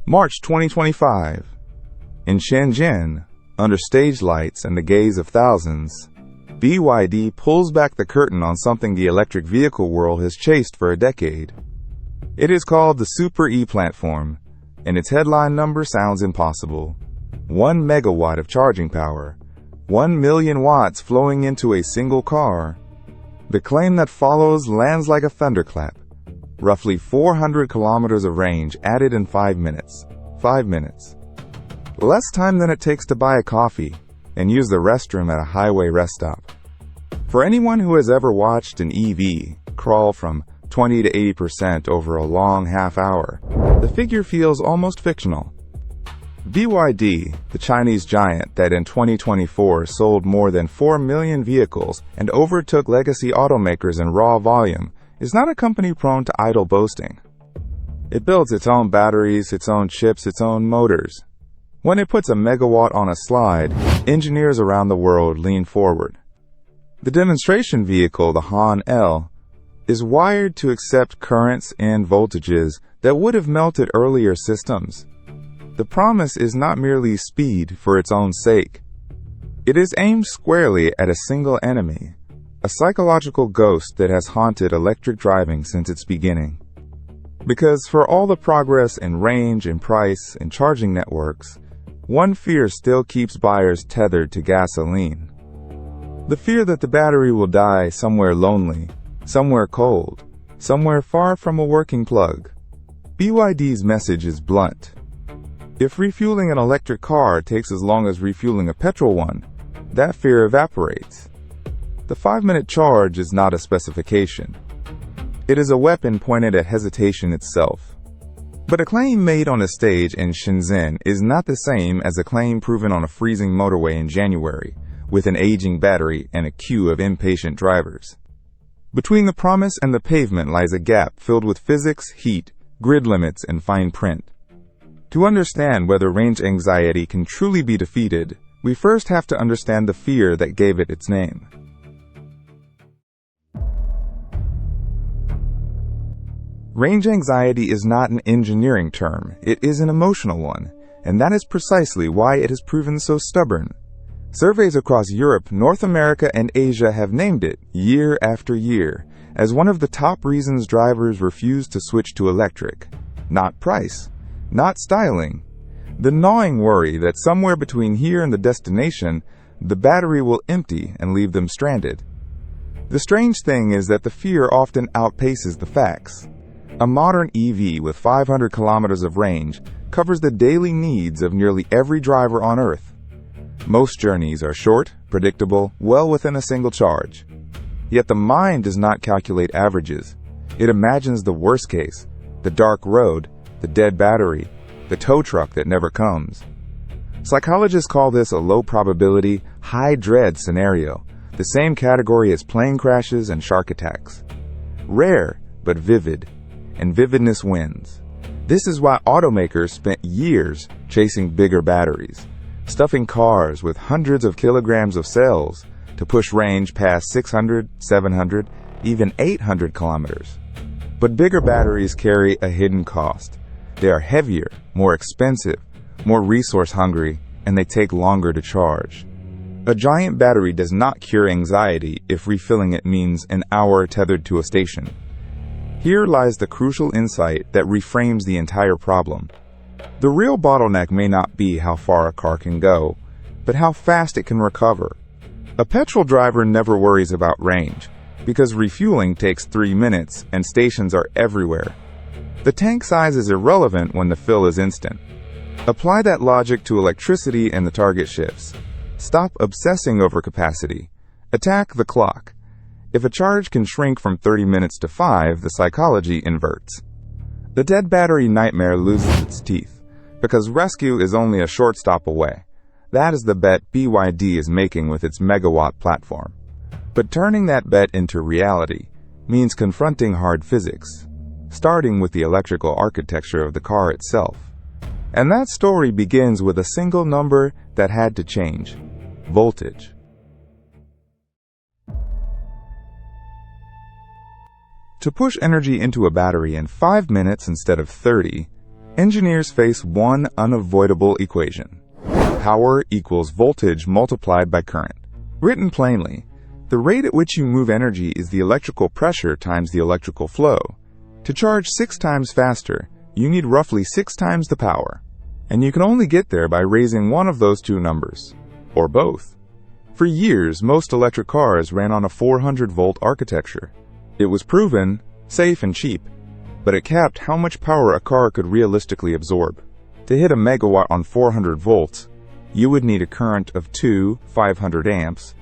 March 2025. In Shenzhen, under stage lights and the gaze of thousands, BYD pulls back the curtain on something the electric vehicle world has chased for a decade. It is called the Super E platform, and its headline number sounds impossible. 1 megawatt of charging power, 1 million watts flowing into a single car. The claim that follows lands like a thunderclap. Roughly 400 kilometers of range added in 5 minutes. 5 minutes. Less time than it takes to buy a coffee and use the restroom at a highway rest stop. For anyone who has ever watched an EV crawl from 20 to 80% over a long half hour, the figure feels almost fictional. BYD, the Chinese giant that in 2024 sold more than 4 million vehicles and overtook legacy automakers in raw volume, is not a company prone to idle boasting. It builds its own batteries, its own chips, its own motors. When it puts a megawatt on a slide, engineers around the world lean forward. The demonstration vehicle, the Han L, is wired to accept currents and voltages that would have melted earlier systems. The promise is not merely speed for its own sake. It is aimed squarely at a single enemy, a psychological ghost that has haunted electric driving since its beginning. Because for all the progress in range and price and charging networks, one fear still keeps buyers tethered to gasoline. The fear that the battery will die somewhere lonely, somewhere cold, somewhere far from a working plug. BYD's message is blunt. If refueling an electric car takes as long as refueling a petrol one, that fear evaporates. The 5-minute charge is not a specification. It is a weapon pointed at hesitation itself. But a claim made on a stage in Shenzhen is not the same as a claim proven on a freezing motorway in January, with an aging battery and a queue of impatient drivers. Between the promise and the pavement lies a gap filled with physics, heat, grid limits, and fine print. To understand whether range anxiety can truly be defeated, we first have to understand the fear that gave it its name. Range anxiety is not an engineering term, it is an emotional one, and that is precisely why it has proven so stubborn. Surveys across Europe, North America, and Asia have named it, year after year, as one of the top reasons drivers refuse to switch to electric. Not price, not styling. The gnawing worry that somewhere between here and the destination, the battery will empty and leave them stranded. The strange thing is that the fear often outpaces the facts. A modern EV with 500 kilometers of range covers the daily needs of nearly every driver on Earth. Most journeys are short, predictable, well within a single charge. Yet the mind does not calculate averages. It imagines the worst case, the dark road, the dead battery, the tow truck that never comes. Psychologists call this a low probability, high dread scenario, the same category as plane crashes and shark attacks. Rare, but vivid, and vividness wins. This is why automakers spent years chasing bigger batteries, stuffing cars with hundreds of kilograms of cells to push range past 600, 700, even 800 kilometers. But bigger batteries carry a hidden cost. They are heavier, more expensive, more resource-hungry, and they take longer to charge. A giant battery does not cure anxiety if refilling it means an hour tethered to a station. Here lies the crucial insight that reframes the entire problem. The real bottleneck may not be how far a car can go, but how fast it can recover. A petrol driver never worries about range, because refueling takes 3 minutes and stations are everywhere. The tank size is irrelevant when the fill is instant. Apply that logic to electricity and the target shifts. Stop obsessing over capacity. Attack the clock. If a charge can shrink from 30 minutes to 5, the psychology inverts. The dead battery nightmare loses its teeth, because rescue is only a short stop away. That is the bet BYD is making with its megawatt platform. But turning that bet into reality means confronting hard physics, starting with the electrical architecture of the car itself. And that story begins with a single number that had to change: voltage. To push energy into a battery in 5 minutes instead of 30, Engineers face one unavoidable equation. Power equals voltage multiplied by current. Written plainly, the rate at which you move energy is the electrical pressure times the electrical flow. To charge 6 times faster, you need roughly 6 times the power. And you can only get there by raising one of those two numbers, or both. For years, most electric cars ran on a 400-volt architecture. It was proven, safe and cheap, but it capped how much power a car could realistically absorb. To hit a megawatt on 400 volts, you would need a current of 500 amps,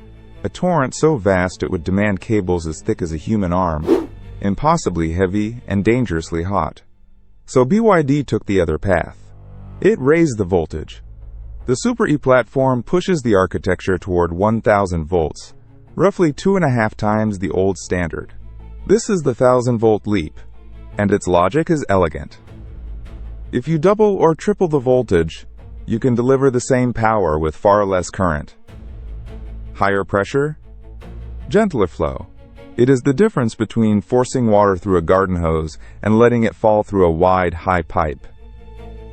a torrent so vast it would demand cables as thick as a human arm, impossibly heavy and dangerously hot. So BYD took the other path. It raised the voltage. The Super E platform pushes the architecture toward 1000 volts, roughly 2.5 times the old standard. This is the 1000-volt leap, and its logic is elegant. If you double or triple the voltage, you can deliver the same power with far less current. Higher pressure, gentler flow. It is the difference between forcing water through a garden hose and letting it fall through a wide, high pipe.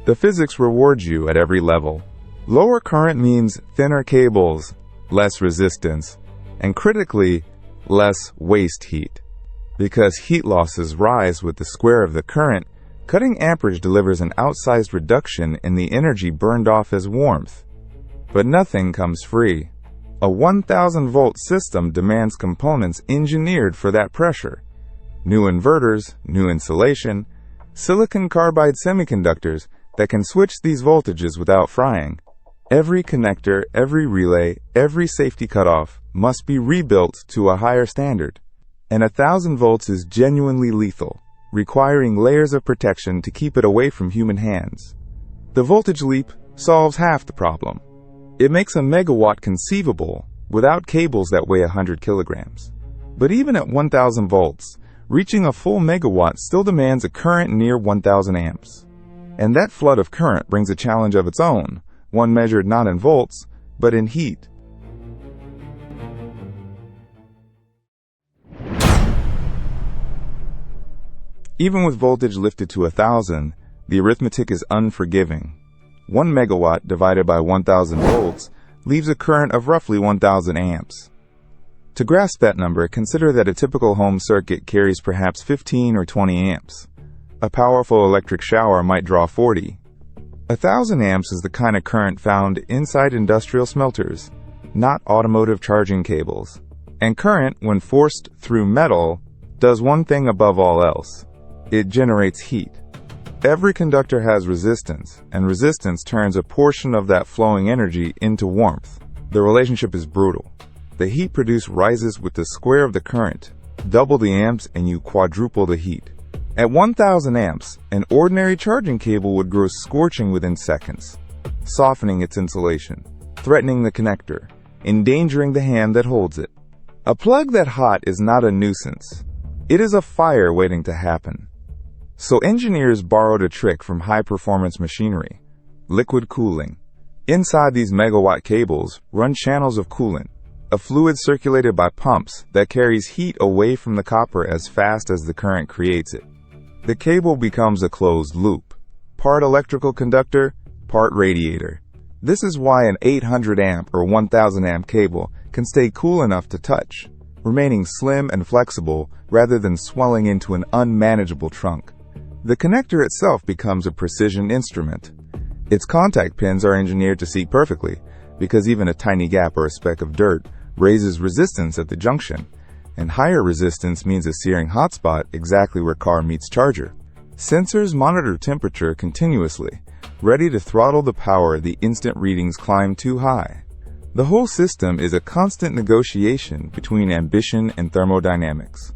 The physics rewards you at every level. Lower current means thinner cables, less resistance, and critically, less waste heat. Because heat losses rise with the square of the current, cutting amperage delivers an outsized reduction in the energy burned off as warmth. But nothing comes free. A 1000-volt system demands components engineered for that pressure. New inverters, new insulation, silicon carbide semiconductors that can switch these voltages without frying. Every connector, every relay, every safety cutoff must be rebuilt to a higher standard. And 1000 volts is genuinely lethal, requiring layers of protection to keep it away from human hands. The voltage leap solves half the problem. It makes a megawatt conceivable without cables that weigh 100 kilograms. But even at 1000 volts, reaching a full megawatt still demands a current near 1000 amps. And that flood of current brings a challenge of its own, one measured not in volts, but in heat. Even with voltage lifted to 1000, the arithmetic is unforgiving. 1 megawatt divided by 1000 volts leaves a current of roughly 1000 amps. To grasp that number, consider that a typical home circuit carries perhaps 15 or 20 amps. A powerful electric shower might draw 40. 1000 amps is the kind of current found inside industrial smelters, not automotive charging cables. And current, when forced through metal, does one thing above all else. It generates heat. Every conductor has resistance, and resistance turns a portion of that flowing energy into warmth. The relationship is brutal. The heat produced rises with the square of the current. Double the amps and you quadruple the heat. At 1000 amps, an ordinary charging cable would grow scorching within seconds, softening its insulation, threatening the connector, endangering the hand that holds it. A plug that hot is not a nuisance. It is a fire waiting to happen. So engineers borrowed a trick from high-performance machinery: liquid cooling. Inside these megawatt cables run channels of coolant, a fluid circulated by pumps that carries heat away from the copper as fast as the current creates it. The cable becomes a closed loop, part electrical conductor, part radiator. This is why an 800 amp or 1000 amp cable can stay cool enough to touch, remaining slim and flexible rather than swelling into an unmanageable trunk. The connector itself becomes a precision instrument. Its contact pins are engineered to seat perfectly, because even a tiny gap or a speck of dirt raises resistance at the junction, and higher resistance means a searing hotspot exactly where car meets charger. Sensors monitor temperature continuously, ready to throttle the power the instant readings climb too high. The whole system is a constant negotiation between ambition and thermodynamics.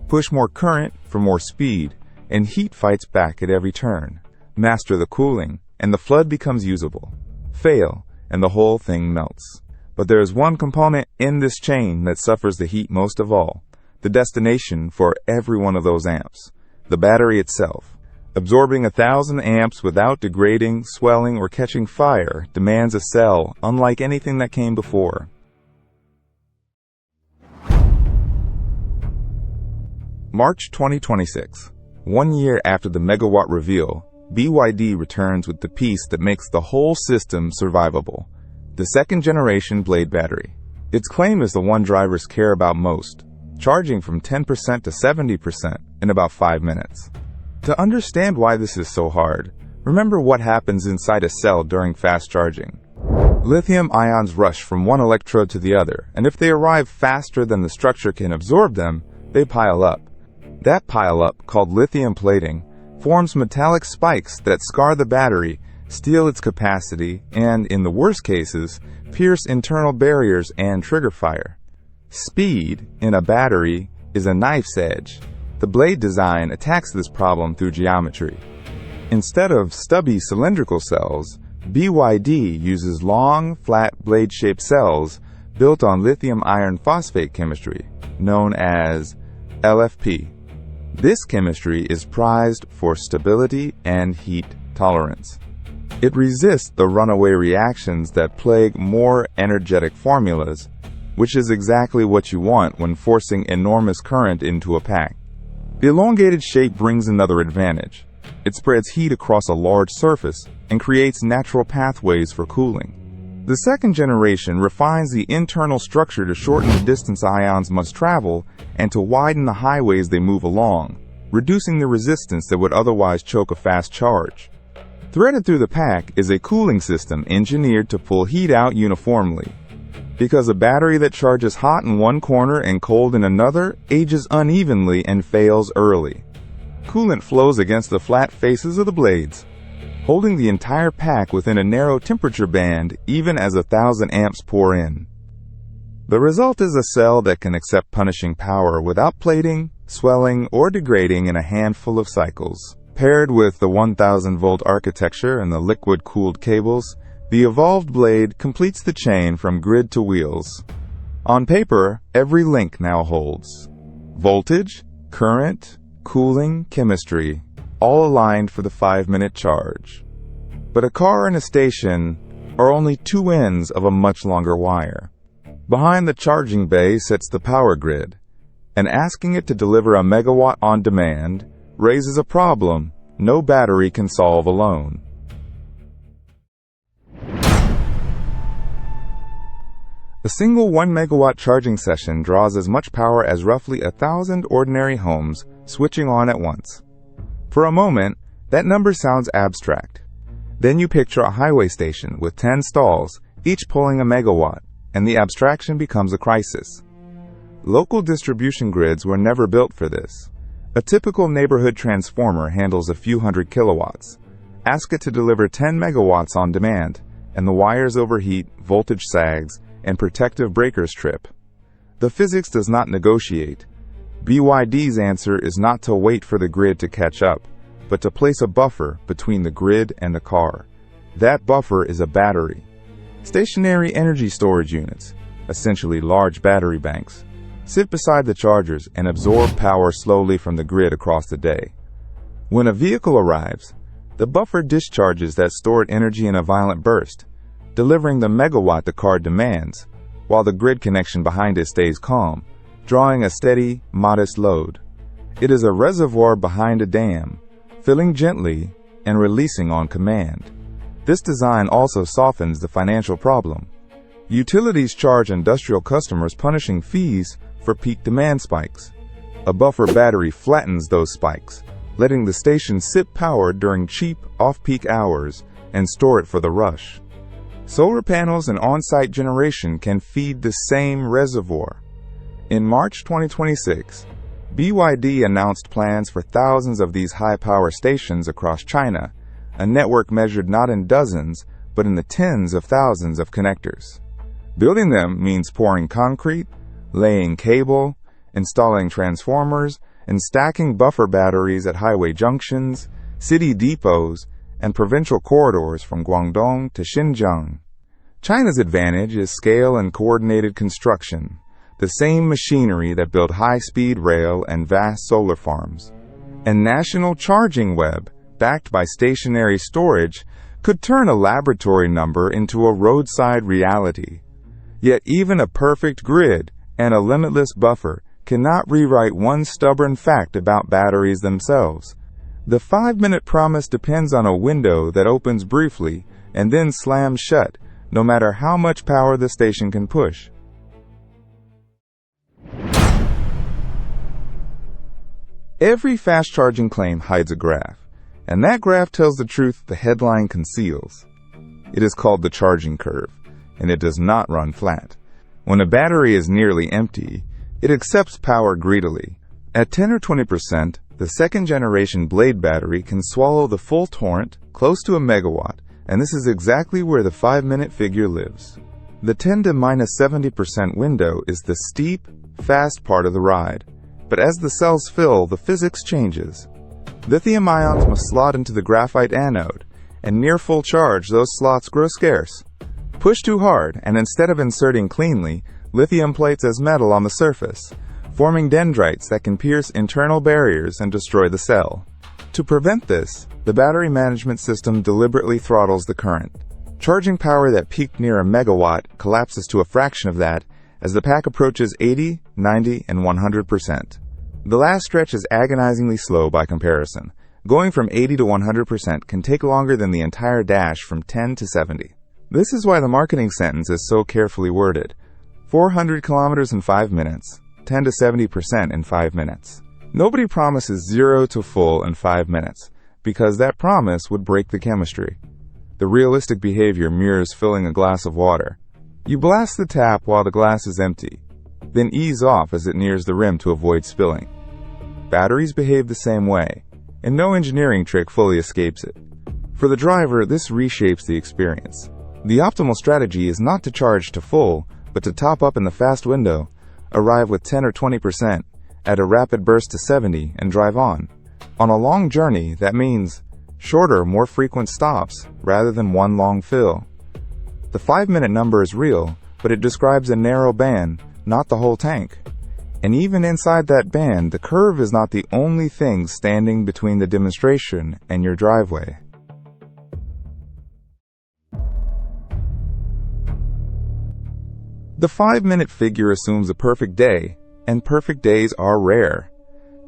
Push more current for more speed, and heat fights back at every turn. Master the cooling, and the flood becomes usable. Fail, and the whole thing melts. But there is one component in this chain that suffers the heat most of all, the destination for every one of those amps, the battery itself. Absorbing 1000 amps without degrading, swelling, or catching fire demands a cell unlike anything that came before. March 2026. 1 year after the megawatt reveal, BYD returns with the piece that makes the whole system survivable: the second-generation Blade battery. Its claim is the one drivers care about most, charging from 10% to 70% in about 5 minutes. To understand why this is so hard, remember what happens inside a cell during fast charging. Lithium ions rush from one electrode to the other, and if they arrive faster than the structure can absorb them, they pile up. That pile-up, called lithium plating, forms metallic spikes that scar the battery, steal its capacity, and, in the worst cases, pierce internal barriers and trigger fire. Speed, in a battery, is a knife's edge. The Blade design attacks this problem through geometry. Instead of stubby cylindrical cells, BYD uses long, flat blade-shaped cells built on lithium iron phosphate chemistry, known as LFP. This chemistry is prized for stability and heat tolerance. It resists the runaway reactions that plague more energetic formulas, which is exactly what you want when forcing enormous current into a pack. The elongated shape brings another advantage. It spreads heat across a large surface and creates natural pathways for cooling. The second generation refines the internal structure to shorten the distance ions must travel and to widen the highways they move along, reducing the resistance that would otherwise choke a fast charge. Threaded through the pack is a cooling system engineered to pull heat out uniformly. Because a battery that charges hot in one corner and cold in another ages unevenly and fails early. Coolant flows against the flat faces of the blades, holding the entire pack within a narrow temperature band even as 1,000 amps pour in. The result is a cell that can accept punishing power without plating, swelling, or degrading in a handful of cycles. Paired with the 1,000-volt architecture and the liquid-cooled cables, the evolved Blade completes the chain from grid to wheels. On paper, every link now holds voltage, current, cooling, chemistry, all aligned for the 5-minute charge. But a car and a station are only two ends of a much longer wire. Behind the charging bay sits the power grid, and asking it to deliver a megawatt on demand raises a problem no battery can solve alone. A single 1-megawatt charging session draws as much power as roughly 1,000 ordinary homes switching on at once. For a moment, that number sounds abstract. Then you picture a highway station with 10 stalls, each pulling a megawatt, and the abstraction becomes a crisis. Local distribution grids were never built for this. A typical neighborhood transformer handles a few hundred kilowatts. Ask it to deliver 10 megawatts on demand, and the wires overheat, voltage sags, and protective breakers trip. The physics does not negotiate. BYD's answer is not to wait for the grid to catch up, but to place a buffer between the grid and the car. That buffer is a battery. Stationary energy storage units, essentially large battery banks, sit beside the chargers and absorb power slowly from the grid across the day. When a vehicle arrives, the buffer discharges that stored energy in a violent burst, delivering the megawatt the car demands, while the grid connection behind it stays calm, drawing a steady, modest load. It is a reservoir behind a dam, filling gently and releasing on command. This design also softens the financial problem. Utilities charge industrial customers punishing fees for peak demand spikes. A buffer battery flattens those spikes, letting the station sip power during cheap, off-peak hours and store it for the rush. Solar panels and on-site generation can feed the same reservoir. In March 2026, BYD announced plans for thousands of these high-power stations across China, a network measured not in dozens, but in the tens of thousands of connectors. Building them means pouring concrete, laying cable, installing transformers, and stacking buffer batteries at highway junctions, city depots, and provincial corridors from Guangdong to Xinjiang. China's advantage is scale and coordinated construction, the same machinery that built high-speed rail and vast solar farms. A national charging web, backed by stationary storage, could turn a laboratory number into a roadside reality. Yet even a perfect grid and a limitless buffer cannot rewrite one stubborn fact about batteries themselves. The 5-minute promise depends on a window that opens briefly and then slams shut, no matter how much power the station can push. Every fast-charging claim hides a graph, and that graph tells the truth the headline conceals. It is called the charging curve, and it does not run flat. When a battery is nearly empty, it accepts power greedily. At 10 or 20%, the second-generation Blade battery can swallow the full torrent, close to a megawatt, and this is exactly where the 5-minute figure lives. The 10 to -70% window is the steep, fast part of the ride. But as the cells fill, the physics changes. Lithium ions must slot into the graphite anode, and near full charge, those slots grow scarce. Push too hard, and instead of inserting cleanly, lithium plates as metal on the surface, forming dendrites that can pierce internal barriers and destroy the cell. To prevent this, the battery management system deliberately throttles the current. Charging power that peaked near a megawatt collapses to a fraction of that as the pack approaches 80, 90, and 100%. The last stretch is agonizingly slow by comparison. Going from 80 to 100% can take longer than the entire dash from 10 to 70. This is why the marketing sentence is so carefully worded. 400 kilometers in 5 minutes, 10 to 70% in 5 minutes. Nobody promises 0 to full in 5 minutes, because that promise would break the chemistry. The realistic behavior mirrors filling a glass of water. You blast the tap while the glass is empty, then ease off as it nears the rim to avoid spilling. Batteries behave the same way, and no engineering trick fully escapes it. For the driver, this reshapes the experience. The optimal strategy is not to charge to full, but to top up in the fast window, arrive with 10 or 20%, add a rapid burst to 70, and drive on. On a long journey, that means shorter, more frequent stops, rather than one long fill. The 5-minute number is real, but it describes a narrow band, not the whole tank. And even inside that band, the curve is not the only thing standing between the demonstration and your driveway. The 5-minute figure assumes a perfect day, and perfect days are rare.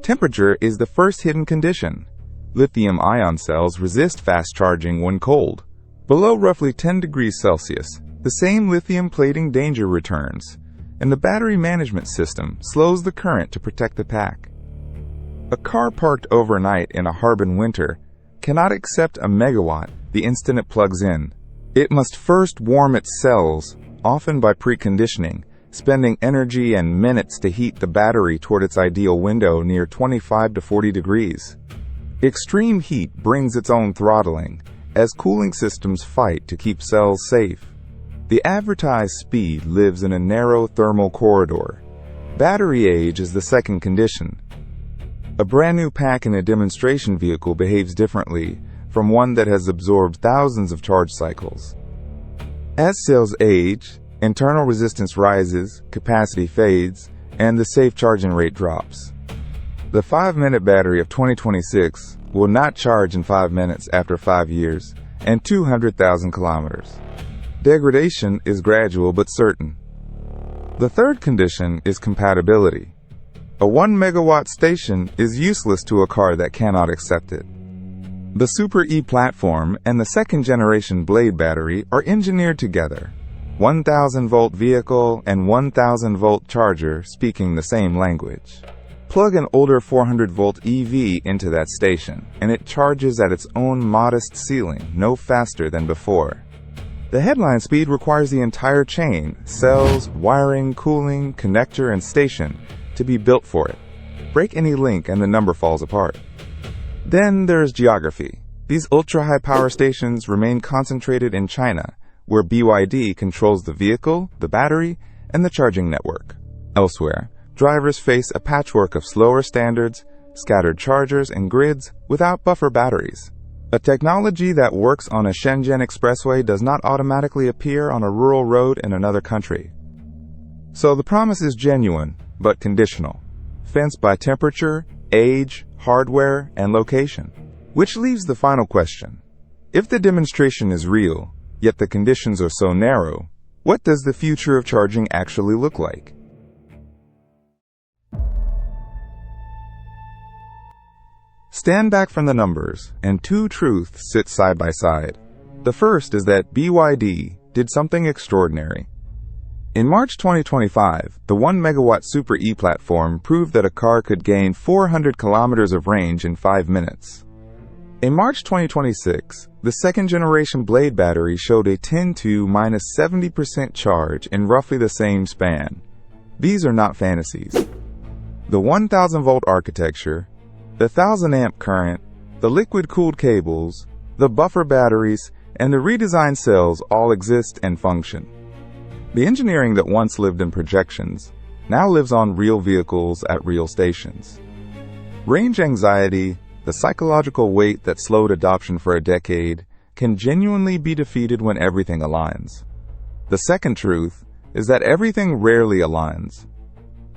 Temperature is the first hidden condition. Lithium-ion cells resist fast charging when cold. Below roughly 10 degrees Celsius, the same lithium plating danger returns, and the battery management system slows the current to protect the pack. A car parked overnight in a Harbin winter cannot accept a megawatt the instant it plugs in. It must first warm its cells, often by preconditioning, spending energy and minutes to heat the battery toward its ideal window near 25 to 40 degrees. Extreme heat brings its own throttling, as cooling systems fight to keep cells safe. The advertised speed lives in a narrow thermal corridor. Battery age is the second condition. A brand new pack in a demonstration vehicle behaves differently from one that has absorbed thousands of charge cycles. As cells age, internal resistance rises, capacity fades, and the safe charging rate drops. The 5-minute battery of 2026 will not charge in 5 minutes after 5 years and 200,000 kilometers. Degradation is gradual but certain. The third condition is compatibility. A 1-megawatt station is useless to a car that cannot accept it. The Super E platform and the second-generation Blade battery are engineered together. 1,000-volt vehicle and 1,000-volt charger speaking the same language. Plug an older 400-volt EV into that station, and it charges at its own modest ceiling, no faster than before. The headline speed requires the entire chain, cells, wiring, cooling, connector, and station, to be built for it. Break any link and the number falls apart. Then there's geography. These ultra-high power stations remain concentrated in China, where BYD controls the vehicle, the battery, and the charging network. Elsewhere, drivers face a patchwork of slower standards, scattered chargers, and grids without buffer batteries. A technology that works on a Shenzhen expressway does not automatically appear on a rural road in another country. So the promise is genuine, but conditional, fenced by temperature, age, hardware, and location. Which leaves the final question. If the demonstration is real, yet the conditions are so narrow, what does the future of charging actually look like? Stand back from the numbers, and two truths sit side by side. The first is that BYD did something extraordinary. In March 2025, the 1-megawatt Super E platform proved that a car could gain 400 kilometers of range in 5 minutes. In March 2026, the second-generation Blade battery showed a 10 to minus 70% charge in roughly the same span. These are not fantasies. The 1000-volt architecture, the 1000-amp current, the liquid-cooled cables, the buffer batteries, and the redesigned cells all exist and function. The engineering that once lived in projections now lives on real vehicles at real stations. Range anxiety, the psychological weight that slowed adoption for a decade, can genuinely be defeated when everything aligns. The second truth is that everything rarely aligns.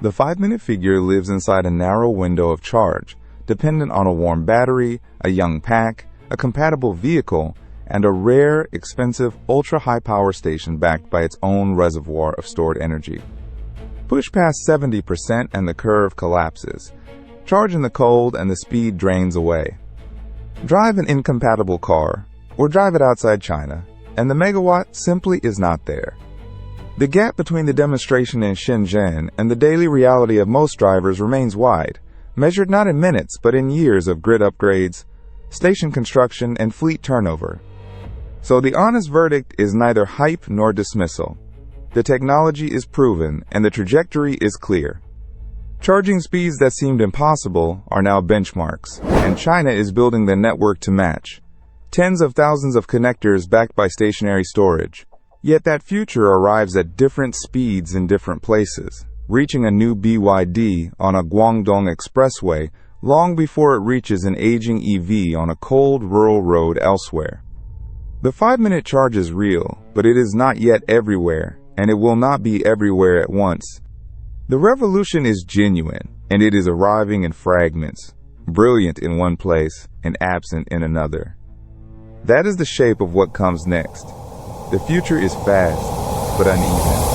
The 5-minute figure lives inside a narrow window of charge, dependent on a warm battery, a young pack, a compatible vehicle, and a rare, expensive, ultra-high power station backed by its own reservoir of stored energy. Push past 70% and the curve collapses. Charge in the cold and the speed drains away. Drive an incompatible car, or drive it outside China, and the megawatt simply is not there. The gap between the demonstration in Shenzhen and the daily reality of most drivers remains wide, measured not in minutes but in years of grid upgrades, station construction, and fleet turnover. So the honest verdict is neither hype nor dismissal. The technology is proven and the trajectory is clear. Charging speeds that seemed impossible are now benchmarks, and China is building the network to match. Tens of thousands of connectors backed by stationary storage. Yet that future arrives at different speeds in different places, reaching a new BYD on a Guangdong expressway long before it reaches an aging EV on a cold rural road elsewhere. The 5-minute charge is real, but it is not yet everywhere, and it will not be everywhere at once. The revolution is genuine, and it is arriving in fragments, brilliant in one place and absent in another. That is the shape of what comes next. The future is fast, but uneven.